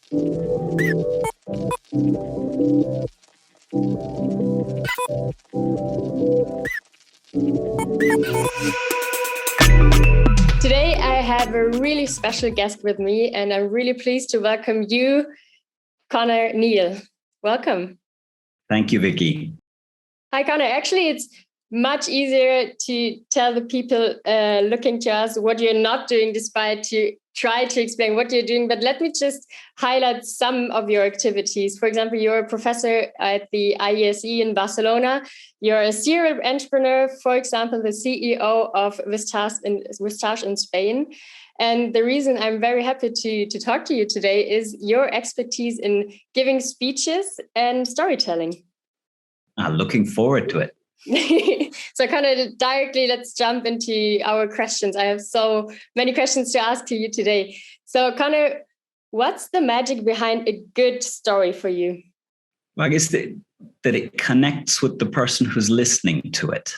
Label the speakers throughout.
Speaker 1: Today, I have a really special guest with me, and I'm really pleased to welcome you, Conor Neal. Welcome.
Speaker 2: Thank you, Vicky.
Speaker 1: Hi, Conor. Actually, it's much easier to tell the people looking to us what you're not doing, despite to try to explain what you're doing. But let me just highlight some of your activities. For example, you're a professor at the IESE in Barcelona. You're a serial entrepreneur, for example, the CEO of Vistage in Spain. And the reason I'm very happy to talk to you today is your expertise in giving speeches and storytelling.
Speaker 2: Looking forward to it.
Speaker 1: So kind of directly, let's jump into our questions. I have so many questions to ask to you today. So Conor, what's the magic behind a good story for you?
Speaker 2: Well, I guess that it connects with the person who's listening to it.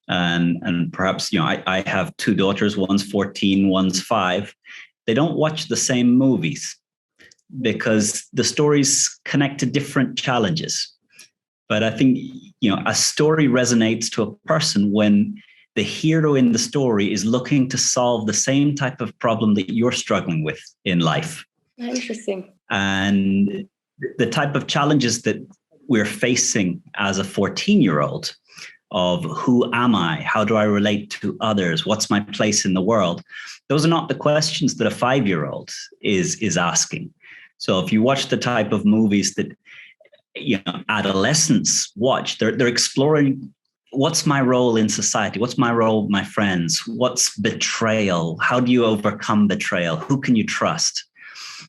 Speaker 2: And perhaps, I have two daughters, one's 14, one's 5. They don't watch the same movies because the stories connect to different challenges. But I think, a story resonates to a person when the hero in the story is looking to solve the same type of problem that you're struggling with in life.
Speaker 1: Interesting.
Speaker 2: And the type of challenges that we're facing as a 14-year-old of who am I? How do I relate to others? What's my place in the world? Those are not the questions that a 5-year-old is asking. So if you watch the type of movies that adolescents watch, they're exploring what's my role in society? What's my role with my friends? What's betrayal? How do you overcome betrayal? Who can you trust?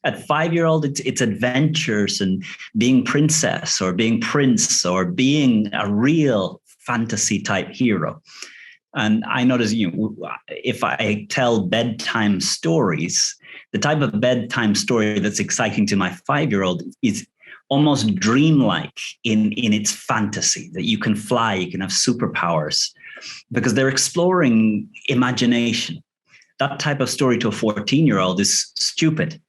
Speaker 2: At 5-year-old, it's adventures and being princess or being prince or being a real fantasy type hero. And I notice, if I tell bedtime stories, the type of bedtime story that's exciting to my 5-year-old is almost dreamlike in its fantasy, that you can fly, you can have superpowers, because they're exploring imagination. That type of story to a 14-year-old is stupid.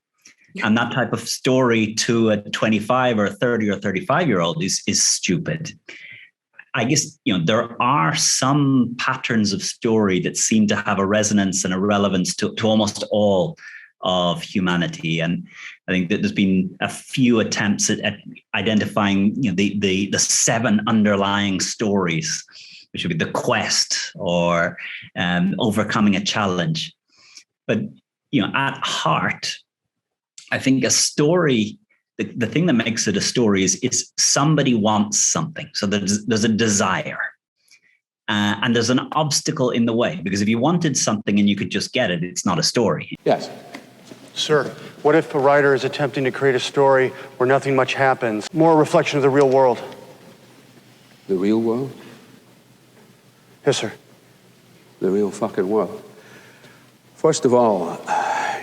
Speaker 2: And that type of story to a 25 or 30 or 35-year-old is stupid. I guess, there are some patterns of story that seem to have a resonance and a relevance to almost all of humanity. And I think that there's been a few attempts at identifying the 7 underlying stories, which would be the quest or overcoming a challenge. But at heart, I think a story, the thing that makes it a story is somebody wants something. So there's a desire. And there's an obstacle in the way, because if you wanted something and you could just get it, it's not a story.
Speaker 3: Yes.
Speaker 4: Sir, what if a writer is attempting to create a story where nothing much happens? More a reflection of the real world.
Speaker 3: The real world?
Speaker 4: Yes, sir.
Speaker 3: The real fucking world. First of all,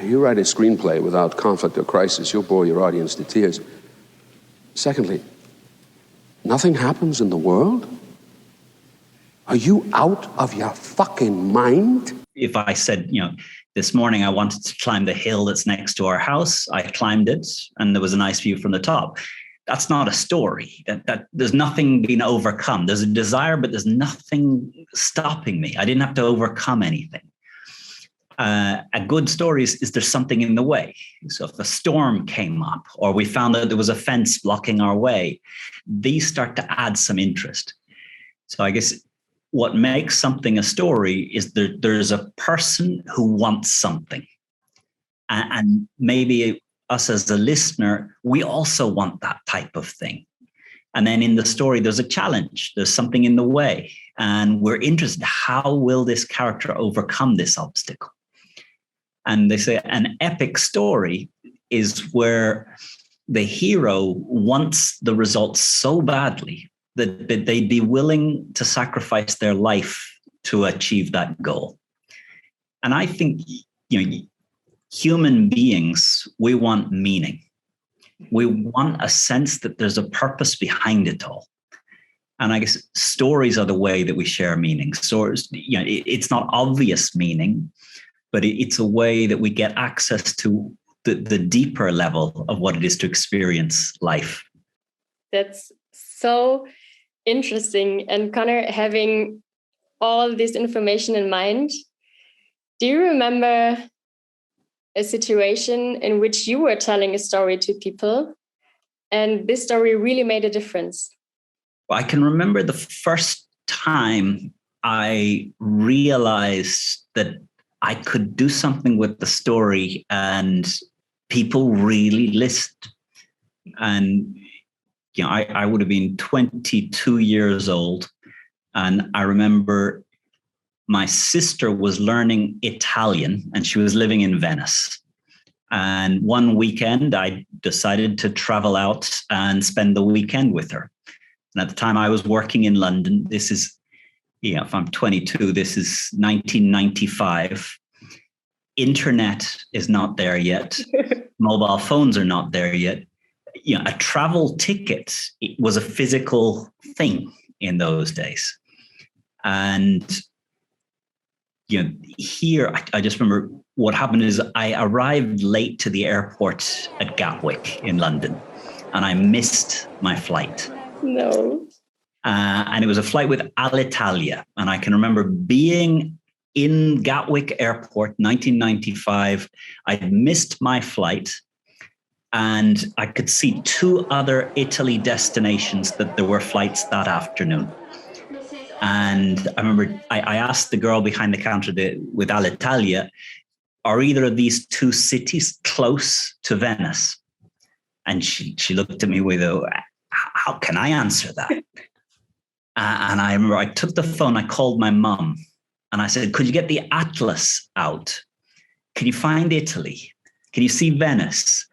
Speaker 3: you write a screenplay without conflict or crisis, you'll bore your audience to tears. Secondly, nothing happens in the world? Are you out of your fucking mind?
Speaker 2: If I said, this morning I wanted to climb the hill that's next to our house, I climbed it and there was a nice view from the top. That's not a story. That there's nothing being overcome. There's a desire, but there's nothing stopping me. I didn't have to overcome anything. A good story is there's something in the way. So if a storm came up or we found that there was a fence blocking our way, these start to add some interest. So I guess what makes something a story is there's a person who wants something. And maybe us as a listener, we also want that type of thing. And then in the story, there's a challenge. There's something in the way. And we're interested, how will this character overcome this obstacle? And they say an epic story is where the hero wants the results so badly that they'd be willing to sacrifice their life to achieve that goal. And I think, human beings, we want meaning. We want a sense that there's a purpose behind it all. And I guess stories are the way that we share meaning. Stories, it's not obvious meaning, but it's a way that we get access to the deeper level of what it is to experience life.
Speaker 1: That's so interesting. And Conor, having all this information in mind, do you remember a situation in which you were telling a story to people and this story really made a difference?
Speaker 2: I can remember the first time I realized that I could do something with the story and people really listened. And I would have been 22 years old. And I remember my sister was learning Italian and she was living in Venice. And one weekend, I decided to travel out and spend the weekend with her. And at the time I was working in London. This is, if I'm 22, this is 1995. Internet is not there yet. Mobile phones are not there yet. A travel ticket was a physical thing in those days. And here, I just remember what happened is I arrived late to the airport at Gatwick in London, and I missed my flight.
Speaker 1: No.
Speaker 2: And it was a flight with Alitalia. And I can remember being in Gatwick Airport, 1995. I'd missed my flight, and I could see 2 other Italy destinations that there were flights that afternoon. And I remember I asked the girl behind the counter with Alitalia, are either of these 2 cities close to Venice? And she looked at me with how can I answer that? And I remember I took the phone, I called my mum, and I said, could you get the atlas out? Can you find Italy? Can you see Venice?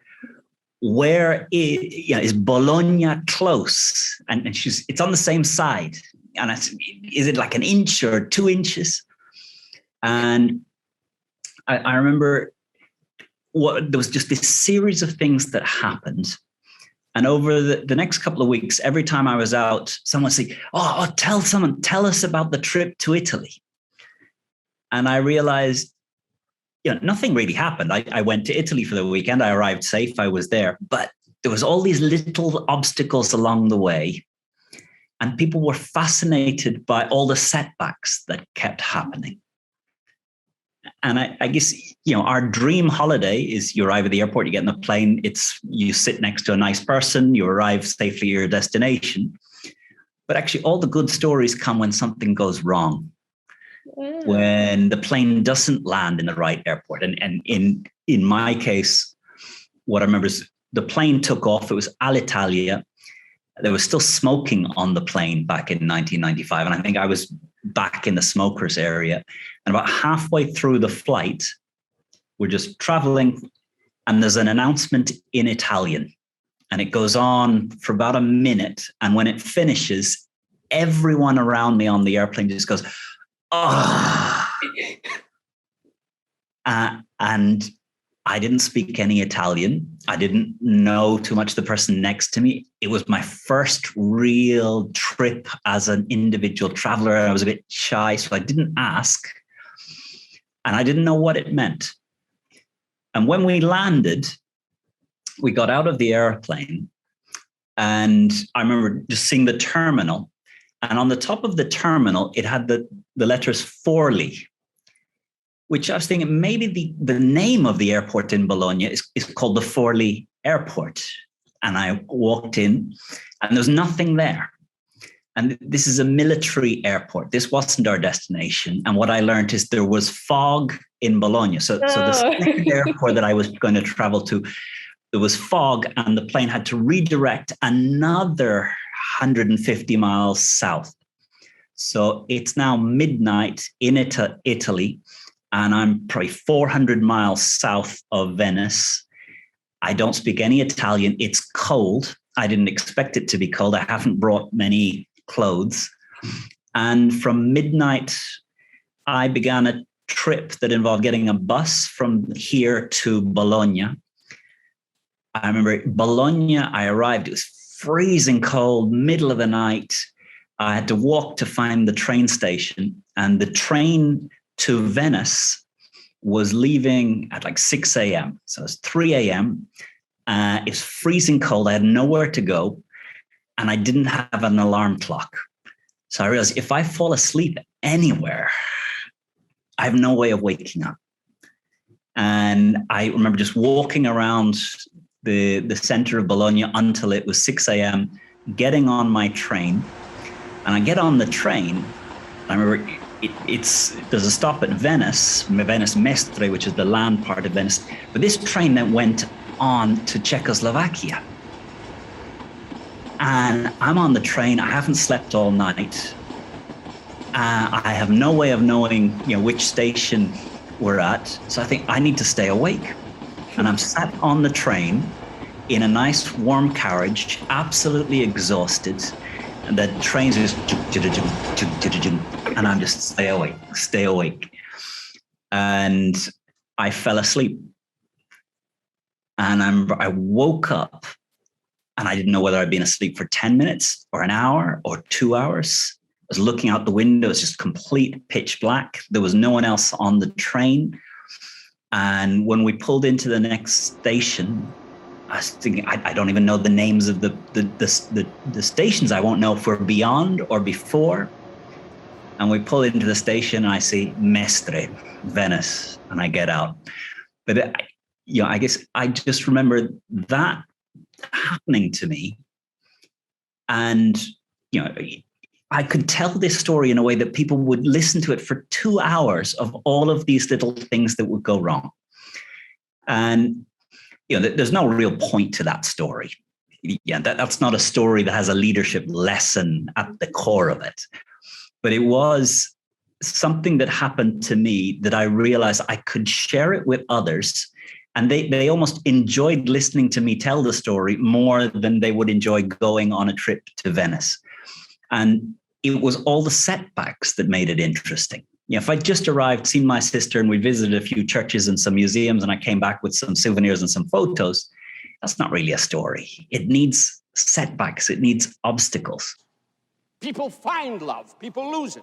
Speaker 2: Where is Bologna close? And it's on the same side. And I said, is it like 1 inch or 2 inches? And I remember there was just this series of things that happened. And over the next couple of weeks, every time I was out, someone would say, tell us about the trip to Italy. And I realized, nothing really happened. I went to Italy for the weekend. I arrived safe. I was there. But there was all these little obstacles along the way. And people were fascinated by all the setbacks that kept happening. And I guess, our dream holiday is you arrive at the airport, you get in the plane, you sit next to a nice person, you arrive safely at your destination. But actually, all the good stories come when something goes wrong. Yeah. When the plane doesn't land in the right airport. And in my case, what I remember is the plane took off. It was Alitalia. There was still smoking on the plane back in 1995. And I think I was back in the smokers area. And about halfway through the flight, we're just traveling and there's an announcement in Italian. And it goes on for about a minute. And when it finishes, everyone around me on the airplane just goes, oh. And I didn't speak any Italian. I didn't know too much the person next to me. It was my first real trip as an individual traveler. I was a bit shy, so I didn't ask. And I didn't know what it meant. And when we landed, we got out of the airplane. And I remember just seeing the terminal. And on the top of the terminal, it had the letters Forli, which I was thinking maybe the name of the airport in Bologna is called the Forli Airport. And I walked in and there was nothing there. And this is a military airport. This wasn't our destination. And what I learned is there was fog in Bologna. So the second airport that I was going to travel to, there was fog and the plane had to redirect another 150 miles south. So it's now midnight in Italy. And I'm probably 400 miles south of Venice. I don't speak any Italian. It's cold. I didn't expect it to be cold. I haven't brought many clothes. And from midnight, I began a trip that involved getting a bus from here to Bologna. I remember Bologna, I arrived, it was freezing cold, middle of the night. I had to walk to find the train station, and the train to Venice was leaving at like 6 a.m. So it's 3 a.m. It's freezing cold. I had nowhere to go. And I didn't have an alarm clock. So I realized if I fall asleep anywhere, I have no way of waking up. And I remember just walking around the center of Bologna until it was 6 a.m., getting on my train. And I get on the train. I remember there's a stop at Venice Mestre, which is the land part of Venice. But this train then went on to Czechoslovakia. And I'm on the train. I haven't slept all night. I have no way of knowing, which station we're at. So I think I need to stay awake. And I'm sat on the train in a nice warm carriage, absolutely exhausted. And the train's just, and I'm just stay awake. And I fell asleep. And I woke up and I didn't know whether I'd been asleep for 10 minutes or an hour or 2 hours. I was looking out the window. It's just complete pitch black. There was no one else on the train. And when we pulled into the next station, I was thinking, I don't even know the names of the stations. I won't know if we're beyond or before. And we pull into the station and I see Mestre, Venice, and I get out. But I guess I just remember that happening to me. And, I could tell this story in a way that people would listen to it for 2 hours of all of these little things that would go wrong. And, there's no real point to that story. Yeah, that's not a story that has a leadership lesson at the core of it. But it was something that happened to me that I realized I could share it with others. And they almost enjoyed listening to me tell the story more than they would enjoy going on a trip to Venice. And it was all the setbacks that made it interesting. If I just arrived, seen my sister, and we visited a few churches and some museums, and I came back with some souvenirs and some photos, that's not really a story. It needs setbacks. It needs obstacles.
Speaker 5: People find love. People lose it.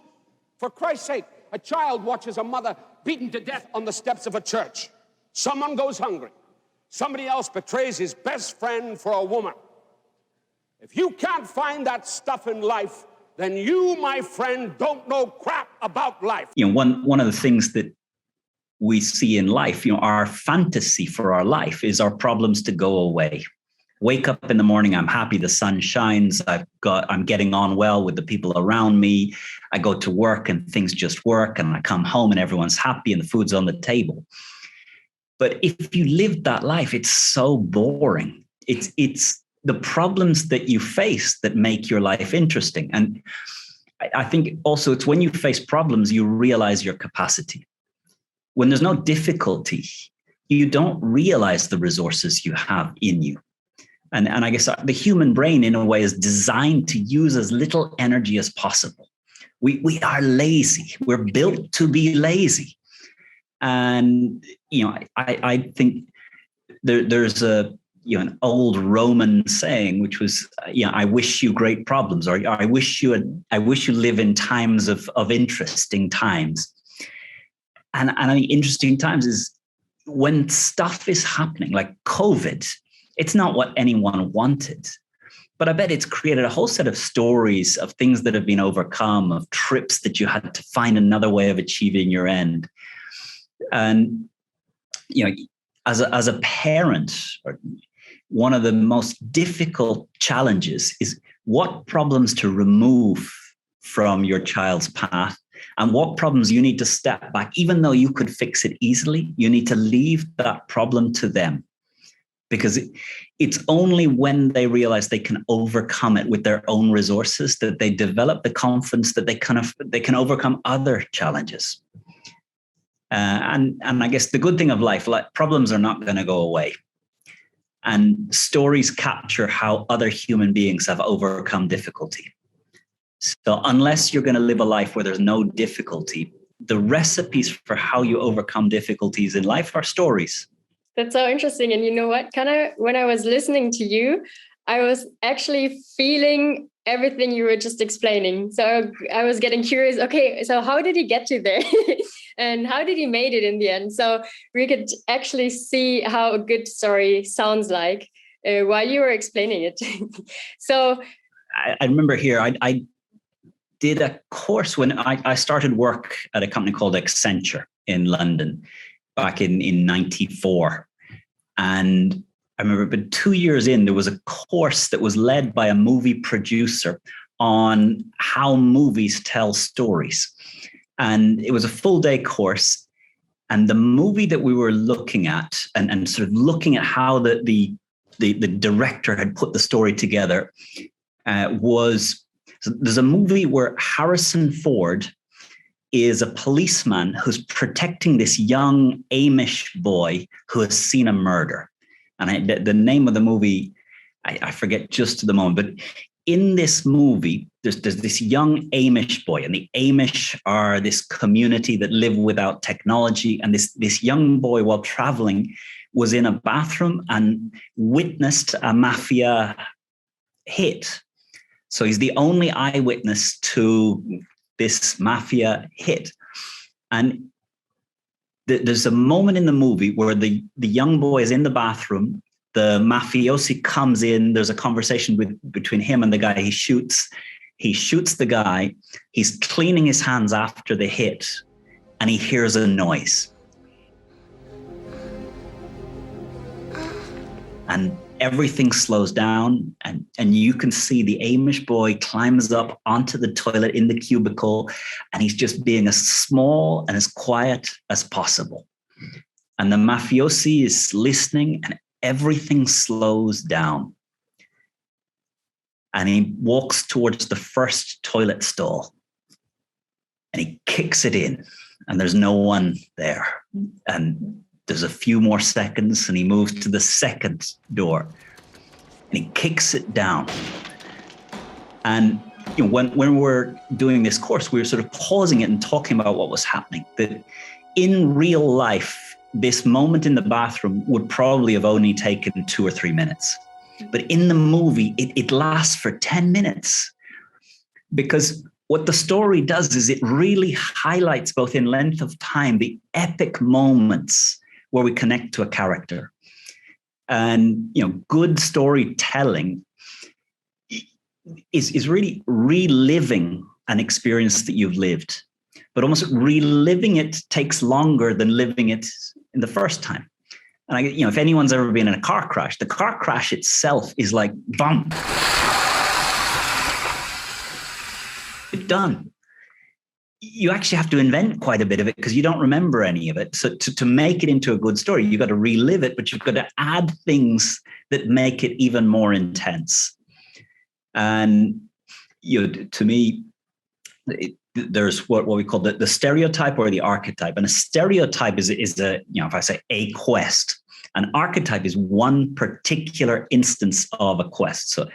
Speaker 5: For Christ's sake, a child watches a mother beaten to death on the steps of a church. Someone goes hungry. Somebody else betrays his best friend for a woman. If you can't find that stuff in life, then you, my friend, don't know crap about life.
Speaker 2: One of the things that we see in life, our fantasy for our life is our problems to go away. Wake up in the morning, I'm happy, the sun shines, I'm getting on well with the people around me. I go to work and things just work, and I come home and everyone's happy and the food's on the table. But if you live that life, it's so boring. It's the problems that you face that make your life interesting. And I think also it's when you face problems, you realize your capacity. When there's no difficulty, you don't realize the resources you have in you. And I guess the human brain, in a way, is designed to use as little energy as possible. We are lazy. We're built to be lazy. And, I think there's an old Roman saying, which was, I wish you great problems, or I wish you live in times of interesting times. And I mean, interesting times is when stuff is happening, like COVID. It's not what anyone wanted, but I bet it's created a whole set of stories of things that have been overcome, of trips that you had to find another way of achieving your end. And, as a parent, one of the most difficult challenges is what problems to remove from your child's path and what problems you need to step back. Even though you could fix it easily, you need to leave that problem to them, because it's only when they realize they can overcome it with their own resources that they develop the confidence that they can overcome other challenges. And I guess the good thing of life, like, problems are not going to go away. And stories capture how other human beings have overcome difficulty. So unless you're going to live a life where there's no difficulty, the recipes for how you overcome difficulties in life are stories.
Speaker 1: That's so interesting. And you know what, Conor, when I was listening to you, I was actually feeling everything you were just explaining. So I was getting curious. Okay, so how did he get to there? And how did he made it in the end? So we could actually see how a good story sounds like while you were explaining it. So
Speaker 2: I remember here, I did a course when I started work at a company called Accenture in London back in 94. And I remember, but 2 years in, there was a course that was led by a movie producer on how movies tell stories. And it was a full day course. And the movie that we were looking at and sort of looking at how the director had put the story together was, so there's a movie where Harrison Ford is a policeman who's protecting this young Amish boy who has seen a murder. And the name of the movie, I forget just at the moment, but in this movie, there's this young Amish boy, and the Amish are this community that live without technology. And this young boy, while traveling, was in a bathroom and witnessed a mafia hit. So he's the only eyewitness to this mafia hit. And there's a moment in the movie where the young boy is in the bathroom. The mafiosi comes in. There's a conversation between him and the guy. He shoots the guy. He's cleaning his hands after the hit, and he hears a noise. And everything slows down, and you can see the Amish boy climbs up onto the toilet in the cubicle, and he's just being as small and as quiet as possible. And the mafiosi is listening, and everything slows down. And he walks towards the first toilet stall, and he kicks it in, and there's no one there. And there's a few more seconds, and he moves to the second door, and he kicks it down. And when we're doing this course, we were sort of pausing it and talking about what was happening. That in real life, this moment in the bathroom would probably have only taken 2 or 3 minutes. But in the movie, it lasts for 10 minutes. Because what the story does is it really highlights, both in length of time, the epic moments where we connect to a character. And good storytelling is really reliving an experience that you've lived, but almost reliving it takes longer than living it in the first time. And if anyone's ever been in a car crash, the car crash itself is like, boom, it's done. You actually have to invent quite a bit of it because you don't remember any of it. So to make it into a good story, you've got to relive it, but you've got to add things that make it even more intense. And to me, there's what we call the stereotype or the archetype. And a stereotype is a, if I say a quest, an archetype is one particular instance of a quest. So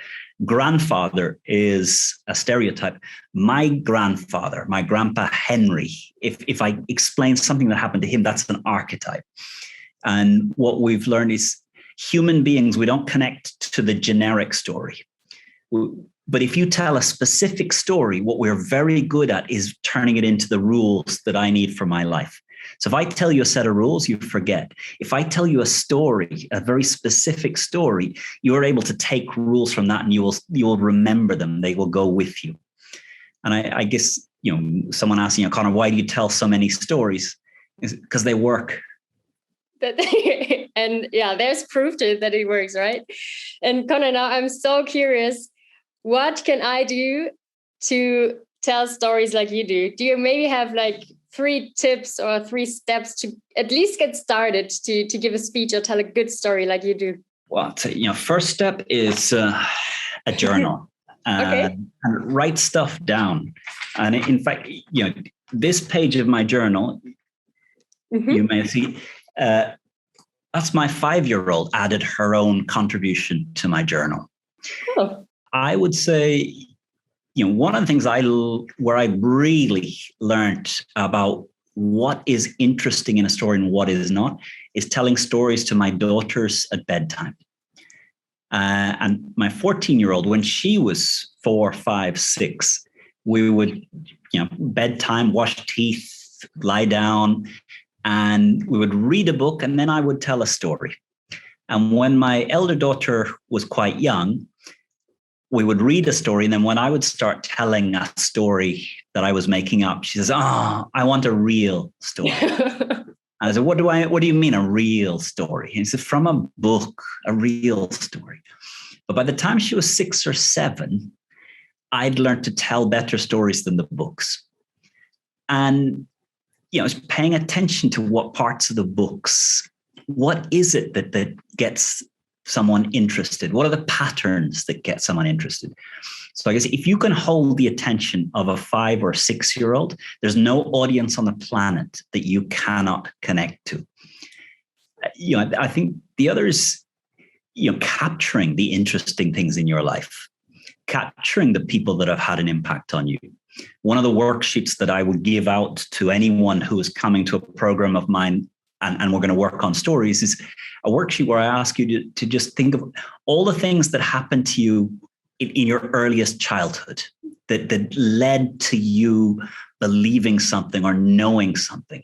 Speaker 2: grandfather is a stereotype. My grandfather, my grandpa Henry, if I explain something that happened to him, that's an archetype. And what we've learned is human beings, we don't connect to the generic story. But if you tell a specific story, what we're very good at is turning it into the rules that I need for my life. So if I tell you a set of rules, you forget. If I tell you a story, a very specific story, you're able to take rules from that and you will remember them. They will go with you. And I guess, someone asking, Conor, why do you tell so many stories? It's because they work.
Speaker 1: And yeah, there's proof to it that it works, right? And Conor, now I'm so curious, what can I do to tell stories like you do? Do you maybe have 3 tips or 3 steps to at least get started to give a speech or tell a good story like you do?
Speaker 2: Well, first step is a journal.
Speaker 1: Okay.
Speaker 2: And write stuff down. And in fact, this page of my journal, you may see, that's my 5-year-old added her own contribution to my journal.
Speaker 1: Oh.
Speaker 2: I would say, one of the things where I really learned about what is interesting in a story and what is not is telling stories to my daughters at bedtime. And my 14-year-old, when she was 4, 5, 6, we would, bedtime, wash teeth, lie down, and we would read a book, and then I would tell a story. And when my elder daughter was quite young, we would read a story. And then when I would start telling a story that I was making up, she says, I want a real story. And I said, what do you mean a real story? And he said, from a book, a real story. But by the time she was 6 or 7, I'd learned to tell better stories than the books. And, I was paying attention to what parts of the books, what is it that gets someone interested? What are the patterns that get someone interested? So I guess if you can hold the attention of a 5 or 6-year-old, there's no audience on the planet that you cannot connect to. I think the other is, capturing the interesting things in your life, capturing the people that have had an impact on you. One of the worksheets that I would give out to anyone who is coming to a program of mine, and we're going to work on stories, is a worksheet where I ask you to just think of all the things that happened to you in your earliest childhood that led to you believing something or knowing something.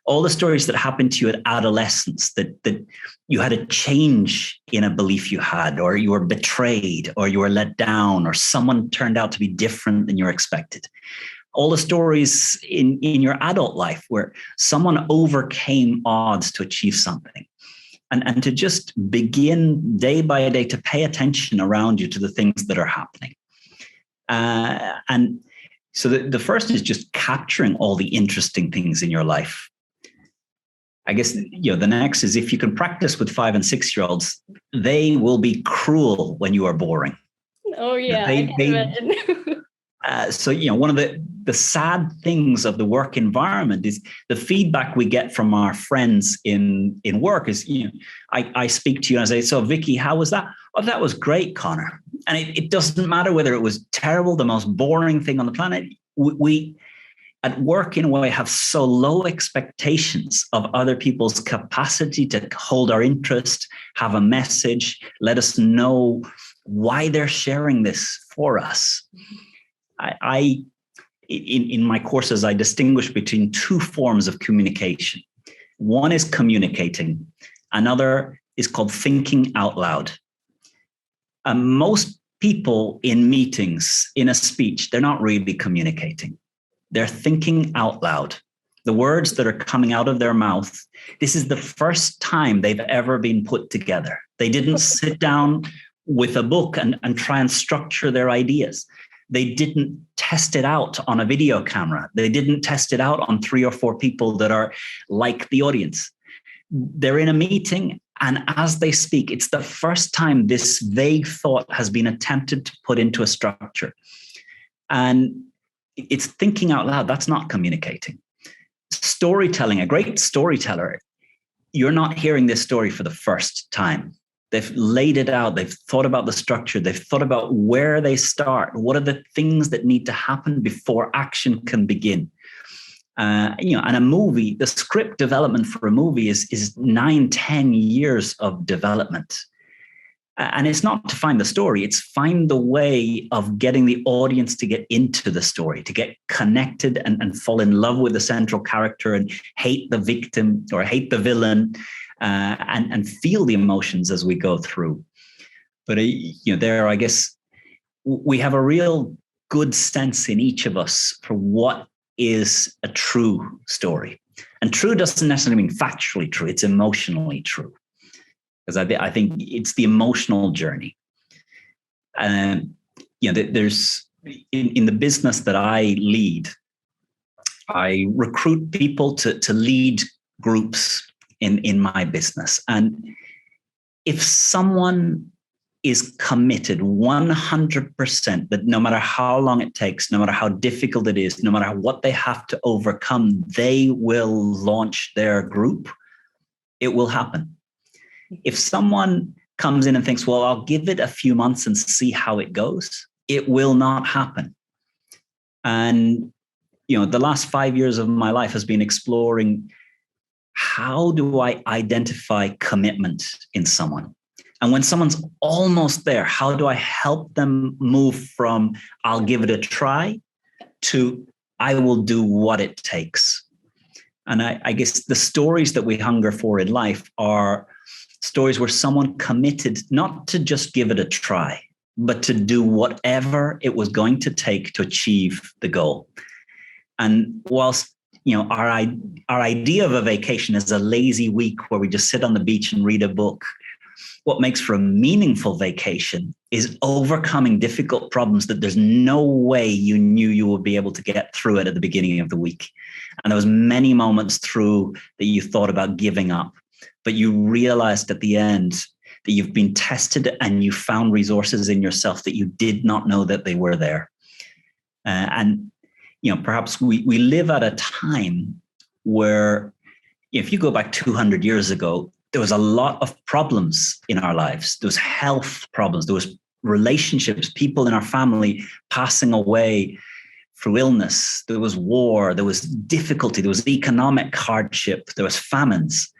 Speaker 2: All the stories that happened to you at adolescence, that you had a change in a belief you had, or you were betrayed, or you were let down, or someone turned out to be different than you expected. All the stories in your adult life where someone overcame odds to achieve something. And to just begin day by day to pay attention around you to the things that are happening. And so the first is just capturing all the interesting things in your life. I guess, the next is, if you can practice with 5 and 6-year-olds, they will be cruel when you are boring.
Speaker 1: Oh, yeah. I can imagine.
Speaker 2: So, one of the sad things of the work environment is the feedback we get from our friends in work is, I speak to you and I say, so Vicky, how was that? Oh, that was great, Conor. And it doesn't matter whether it was terrible, the most boring thing on the planet. We at work, in a way, have so low expectations of other people's capacity to hold our interest, have a message, let us know why they're sharing this for us. In my courses, I distinguish between 2 forms of communication. One is communicating. Another is called thinking out loud. Most people in meetings, in a speech, they're not really communicating. They're thinking out loud. The words that are coming out of their mouth, this is the first time they've ever been put together. They didn't sit down with a book and try and structure their ideas. They didn't test it out on a video camera. They didn't test it out on 3 or 4 people that are like the audience. They're in a meeting, and as they speak, it's the first time this vague thought has been attempted to put into a structure. And it's thinking out loud. That's not communicating. Storytelling, a great storyteller, you're not hearing this story for the first time. They've laid it out. They've thought about the structure. They've thought about where they start. What are the things that need to happen before action can begin? And a movie, the script development for a movie is 9-10 years of development. And it's not to find the story. It's find the way of getting the audience to get into the story, to get connected and fall in love with the central character and hate the victim or hate the villain. And feel the emotions as we go through. But, I guess we have a real good sense in each of us for what is a true story. And true doesn't necessarily mean factually true. It's emotionally true. Because I think it's the emotional journey. And, there's in the business that I lead, I recruit people to lead groups in my business. And if someone is committed 100% that no matter how long it takes, no matter how difficult it is, no matter what they have to overcome, they will launch their group, it will happen. If someone comes in and thinks, well, I'll give it a few months and see how it goes, it will not happen. And, the last 5 years of my life has been exploring, how do I identify commitment in someone? And when someone's almost there, how do I help them move from I'll give it a try to I will do what it takes? And I guess the stories that we hunger for in life are stories where someone committed not to just give it a try, but to do whatever it was going to take to achieve the goal. And whilst our idea of a vacation is a lazy week where we just sit on the beach and read a book, what makes for a meaningful vacation is overcoming difficult problems that there's no way you knew you would be able to get through it at the beginning of the week. And there was many moments through that you thought about giving up, but you realized at the end that you've been tested and you found resources in yourself that you did not know that they were there. And perhaps we live at a time where if you go back 200 years ago, there was a lot of problems in our lives. There was health problems. There was relationships, people in our family passing away through illness. There was war. There was difficulty. There was economic hardship. There was famines.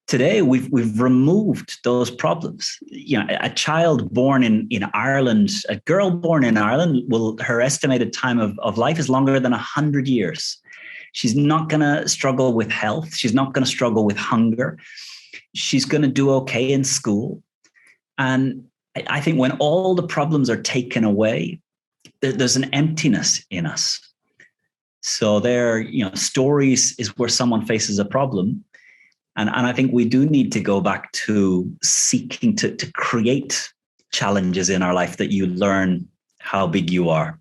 Speaker 2: Today, we've removed those problems. A child born in Ireland, a girl born in Ireland, her estimated time of life is longer than 100 years. She's not going to struggle with health. She's not going to struggle with hunger. She's going to do okay in school. And I think when all the problems are taken away, there's an emptiness in us. So stories is where someone faces a problem. And I think we do need to go back to seeking to create challenges in our life that you learn how big you are.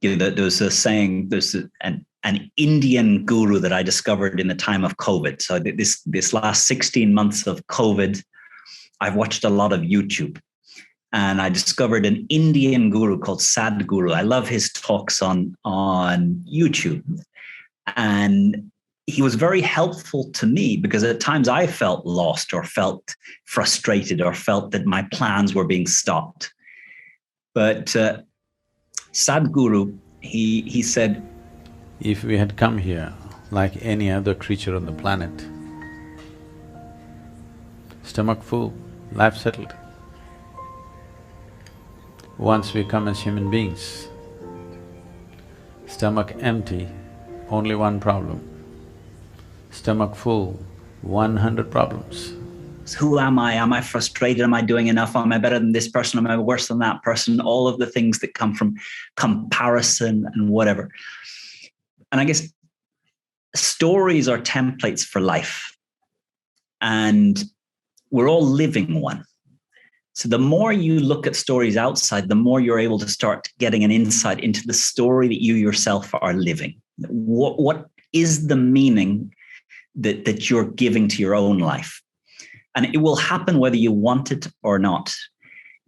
Speaker 2: There's a saying, there's an Indian guru that I discovered in the time of COVID. So this last 16 months of COVID, I've watched a lot of YouTube. And I discovered an Indian guru called Sadhguru. I love his talks on YouTube. And he was very helpful to me because at times I felt lost or felt frustrated or felt that my plans were being stopped. But Sadhguru, he said,
Speaker 6: if we had come here like any other creature on the planet, stomach full, life settled. Once we come as human beings, stomach empty, only one problem. Stomach full, 100 problems.
Speaker 2: Who am I? Am I frustrated? Am I doing enough? Am I better than this person? Am I worse than that person? All of the things that come from comparison and whatever. And I guess stories are templates for life. And we're all living one. So the more you look at stories outside, the more you're able to start getting an insight into the story that you yourself are living. What is the meaning that you're giving to your own life? And it will happen whether you want it or not.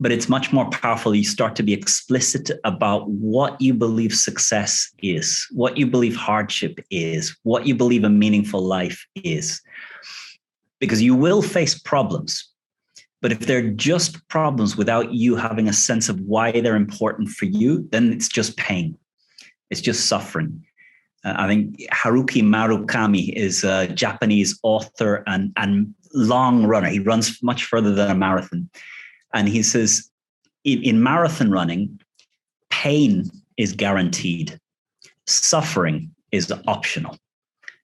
Speaker 2: But it's much more powerful. You start to be explicit about what you believe success is, what you believe hardship is, what you believe a meaningful life is. Because you will face problems. But if they're just problems without you having a sense of why they're important for you, then it's just pain. It's just suffering. I think Haruki Murakami is a Japanese author and long runner. He runs much further than a marathon. And he says, in marathon running, pain is guaranteed. Suffering is optional.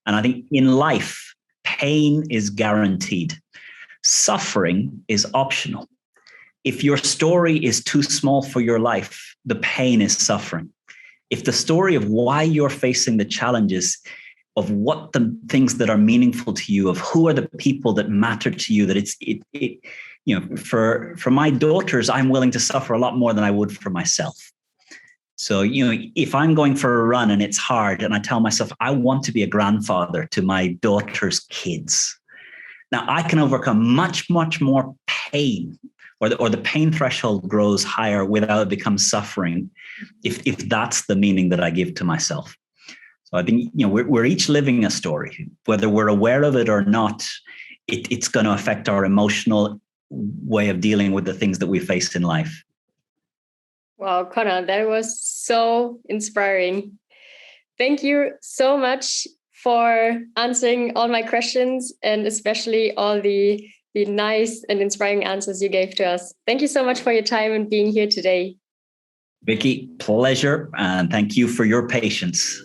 Speaker 2: And I think in life, pain is guaranteed. Suffering is optional. If your story is too small for your life, the pain is suffering. If the story of why you're facing the challenges, of what the things that are meaningful to you, of who are the people that matter to you, that for my daughters, I'm willing to suffer a lot more than I would for myself. So, if I'm going for a run and it's hard and I tell myself, I want to be a grandfather to my daughter's kids. Now I can overcome much, much more pain, or the pain threshold grows higher without it becomes suffering, if that's the meaning that I give to myself. So I think, we're each living a story, whether we're aware of it or not. It's going to affect our emotional way of dealing with the things that we face in life.
Speaker 1: Wow, Conor, that was so inspiring. Thank you so much for answering all my questions, and especially all the the nice and inspiring answers you gave to us. Thank you so much for your time and being here today.
Speaker 2: Vicky, pleasure, and thank you for your patience.